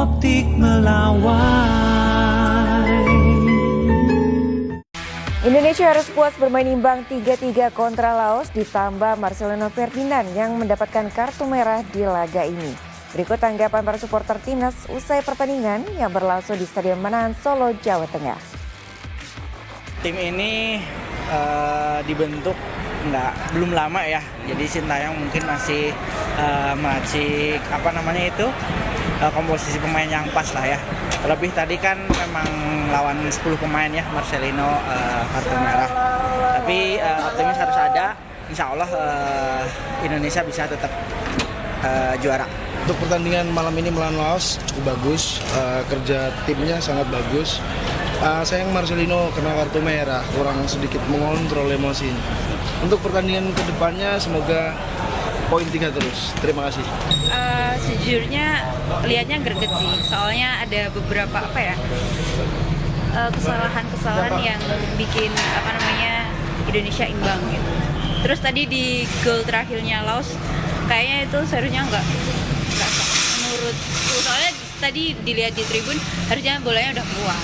optik melawai. Indonesia harus puas bermain imbang 3-3 kontra Laos ditambah Marcelino Ferdinand yang mendapatkan kartu merah di laga ini. Berikut tanggapan para supporter timnas usai pertandingan yang berlangsung di Stadion Manahan, Solo, Jawa Tengah. Tim ini dibentuk belum lama ya, jadi Sintayong mungkin masih komposisi pemain yang pas lah ya. Terlebih tadi kan memang lawan 10 pemain ya, Marcelino kartu merah. Tapi optimis harus ada, insya Allah Indonesia bisa tetap juara. Untuk pertandingan malam ini melawan Laos cukup bagus, kerja timnya sangat bagus. Sayang Marcelino kena kartu merah, kurang sedikit mengontrol emosinya. Untuk pertandingan kedepannya semoga poin 3 terus. Terima kasih. Sejujurnya lihatnya greget sih, soalnya ada beberapa kesalahan-kesalahan yang bikin Indonesia imbang gitu. Terus tadi di gol terakhirnya Laos kayaknya itu seharusnya nggak menurutku, soalnya tadi dilihat di tribun harusnya bolanya udah keluar.